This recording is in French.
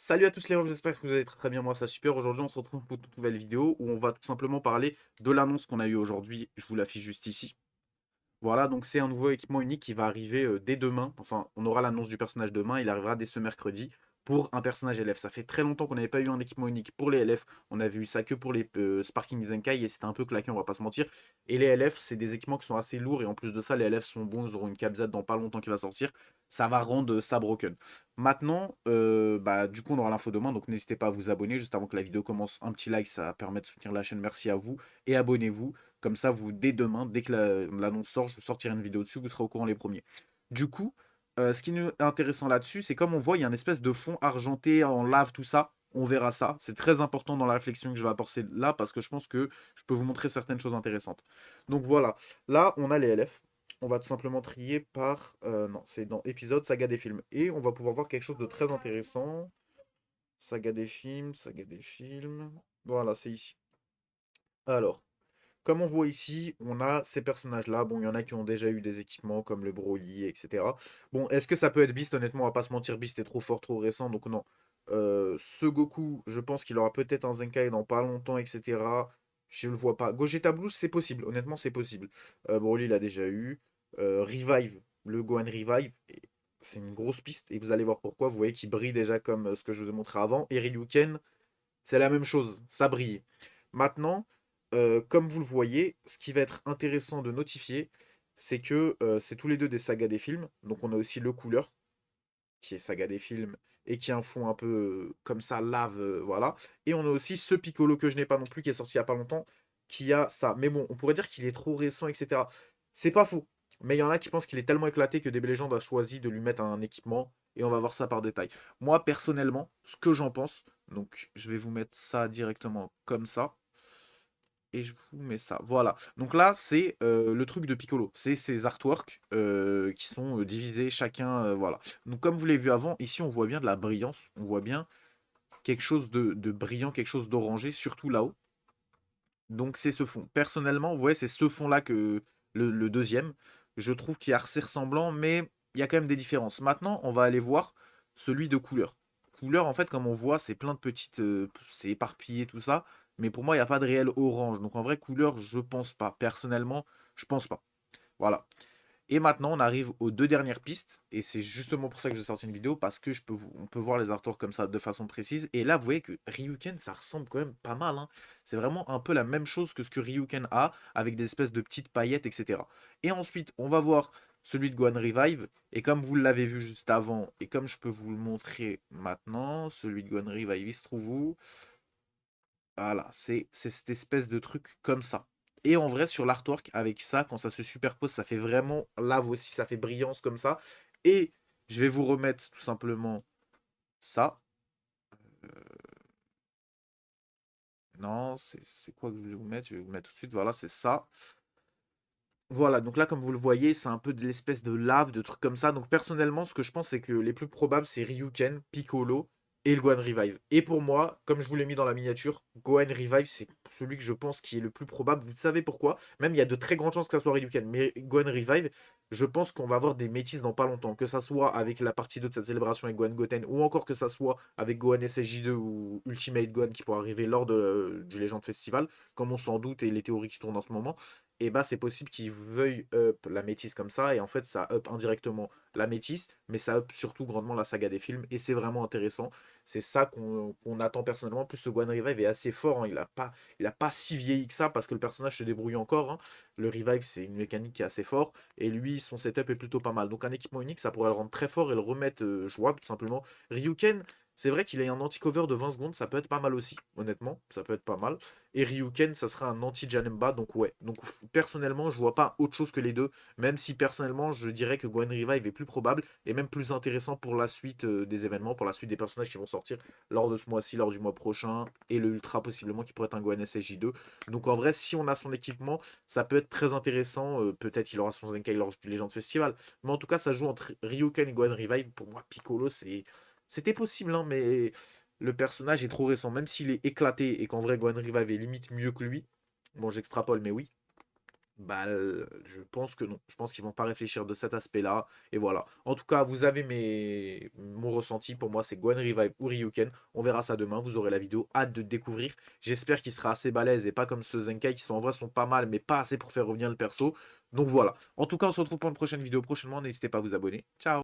Salut à tous les gens, j'espère que vous allez très très bien, moi ça super. Aujourd'hui on se retrouve pour une toute nouvelle vidéo où on va tout simplement parler de l'annonce qu'on a eue aujourd'hui. Je vous l'affiche juste ici. Voilà, donc c'est un nouveau équipement unique qui va arriver dès demain. Enfin, on aura l'annonce du personnage demain, il arrivera dès ce mercredi pour un personnage LF. Ça fait très longtemps qu'on n'avait pas eu un équipement unique pour les LF. On avait eu ça que pour les Sparking Zenkai et c'était un peu claqué, on va pas se mentir. Et les LF, c'est des équipements qui sont assez lourds et en plus de ça, les LF sont bons, ils auront une cap Z dans pas longtemps qui va sortir. Ça va rendre ça broken. Maintenant, du coup, on aura l'info demain, donc n'hésitez pas à vous abonner juste avant que la vidéo commence. Un petit like, ça permet de soutenir la chaîne. Merci à vous et abonnez-vous. Comme ça, vous, dès demain, dès que l'annonce sort, je vous sortirai une vidéo dessus, vous serez au courant les premiers. Du coup, ce qui est intéressant là-dessus, c'est comme on voit, il y a une espèce de fond argenté en lave, tout ça. On verra ça. C'est très important dans la réflexion que je vais apporter là, parce que je pense que je peux vous montrer certaines choses intéressantes. Donc voilà, là, on a les LF. On va tout simplement trier par... non, c'est dans épisode, saga des films. Et on va pouvoir voir quelque chose de très intéressant. Saga des films, saga des films. Voilà, c'est ici. Alors, comme on voit ici, on a ces personnages-là. Bon, il y en a qui ont déjà eu des équipements comme le Broly, etc. Bon, est-ce que ça peut être Beast? Honnêtement, on va pas se mentir, Beast est trop fort, trop récent, donc non. Ce Goku, je pense qu'il aura peut-être un Zenkai dans pas longtemps, etc. Je le vois pas. Gogeta Blue, c'est possible, honnêtement, c'est possible. Broly, il a déjà eu. Revive, le Gohan Revive, c'est une grosse piste, et vous allez voir pourquoi. Vous voyez qu'il brille déjà comme ce que je vous ai montré avant. Et Ryuken, c'est la même chose, ça brille. Maintenant, comme vous le voyez, ce qui va être intéressant de notifier, c'est que c'est tous les deux des sagas des films. Donc on a aussi le couleur, qui est saga des films, et qui a un fond un peu comme ça, lave, voilà. Et on a aussi ce Piccolo que je n'ai pas non plus, qui est sorti il n'y a pas longtemps, qui a ça. Mais bon, on pourrait dire qu'il est trop récent, etc. C'est pas faux. Mais il y en a qui pensent qu'il est tellement éclaté que DB Legend a choisi de lui mettre un équipement, et on va voir ça par détail. Moi, personnellement, ce que j'en pense, donc je vais vous mettre ça directement comme ça. Et je vous mets ça. Voilà. Donc là, c'est le truc de Piccolo. C'est ces artworks qui sont divisés chacun. Voilà. Donc comme vous l'avez vu avant, ici on voit bien de la brillance. On voit bien quelque chose de brillant, quelque chose d'orangé, surtout là-haut. Donc c'est ce fond. Personnellement, vous voyez, c'est ce fond-là que le deuxième. Je trouve qu'il y a assez ressemblant, mais il y a quand même des différences. Maintenant, on va aller voir celui de couleur. Couleur, en fait, comme on voit, c'est plein de petites... c'est éparpillé, tout ça. Mais pour moi, il n'y a pas de réel orange. Donc en vrai, couleur, je pense pas. Personnellement, je pense pas. Voilà. Et maintenant, on arrive aux deux dernières pistes. Et c'est justement pour ça que j'ai sorti une vidéo. Parce que on peut voir les artworks comme ça de façon précise. Et là, vous voyez que Ryuken, ça ressemble quand même pas mal, hein. C'est vraiment un peu la même chose que ce que Ryuken a. Avec des espèces de petites paillettes, etc. Et ensuite, on va voir celui de Gohan Revive. Et comme vous l'avez vu juste avant. Et comme je peux vous le montrer maintenant. Celui de Gohan Revive, il se trouve où? Voilà, c'est cette espèce de truc comme ça. Et en vrai, sur l'artwork, avec ça, quand ça se superpose, ça fait vraiment lave aussi, ça fait brillance comme ça. Et je vais vous remettre tout simplement ça. Non, c'est quoi que je vais vous mettre? Je vais vous mettre tout de suite. Voilà, c'est ça. Voilà, donc là, comme vous le voyez, c'est un peu de l'espèce de lave, de trucs comme ça. Donc personnellement, ce que je pense, c'est que les plus probables, c'est Ryuken, Piccolo et le Gohan Revive. Et pour moi, comme je vous l'ai mis dans la miniature, Gohan Revive, c'est celui que je pense qui est le plus probable. Vous savez pourquoi? Même il y a de très grandes chances que ça soit Ryuken. Mais Gohan Revive, je pense qu'on va avoir des métis dans pas longtemps. Que ça soit avec la partie 2 de cette célébration avec Gohan Goten, ou encore que ça soit avec Gohan SSJ2 ou Ultimate Gohan qui pourra arriver lors du Legend Festival, comme on s'en doute et les théories qui tournent en ce moment et bah c'est possible qu'ils veuillent up la métisse comme ça, et en fait ça up indirectement la métisse, mais ça up surtout grandement la saga des films, et c'est vraiment intéressant. C'est ça qu'on attend personnellement. En plus, ce Gohan Revive est assez fort, hein. Il a pas si vieilli que ça, parce que le personnage se débrouille encore, hein. Le Revive, c'est une mécanique qui est assez fort, et lui, son setup est plutôt pas mal. Donc un équipement unique, ça pourrait le rendre très fort et le remettre jouable, tout simplement. Ryuken, c'est vrai qu'il a un anti-cover de 20 secondes, ça peut être pas mal aussi, honnêtement, ça peut être pas mal. Et Ryuken, ça sera un anti-Janemba, donc ouais. Donc personnellement, je vois pas autre chose que les deux, même si personnellement, je dirais que Gohan Revive est plus probable et même plus intéressant pour la suite des événements, pour la suite des personnages qui vont sortir lors de ce mois-ci, lors du mois prochain, et le Ultra possiblement qui pourrait être un Gohan SSJ2. Donc en vrai, si on a son équipement, ça peut être très intéressant. Peut-être qu'il aura son Zenkai lors du Legend Festival. Mais en tout cas, ça joue entre Ryuken et Gohan Revive. Pour moi, Piccolo, c'était possible, hein, mais le personnage est trop récent. Même s'il est éclaté et qu'en vrai, Gohan Revive est limite mieux que lui. Bon, j'extrapole, mais oui. Bah, je pense que non. Je pense qu'ils vont pas réfléchir de cet aspect-là et voilà. En tout cas, vous avez mon ressenti. Pour moi, c'est Gwen Revive ou Ryuken. On verra ça demain. Vous aurez la vidéo. Hâte de découvrir. J'espère qu'il sera assez balèze et pas comme ce Zenkai qui sont en vrai sont pas mal, mais pas assez pour faire revenir le perso. Donc voilà. En tout cas, on se retrouve pour une prochaine vidéo prochainement. N'hésitez pas à vous abonner. Ciao!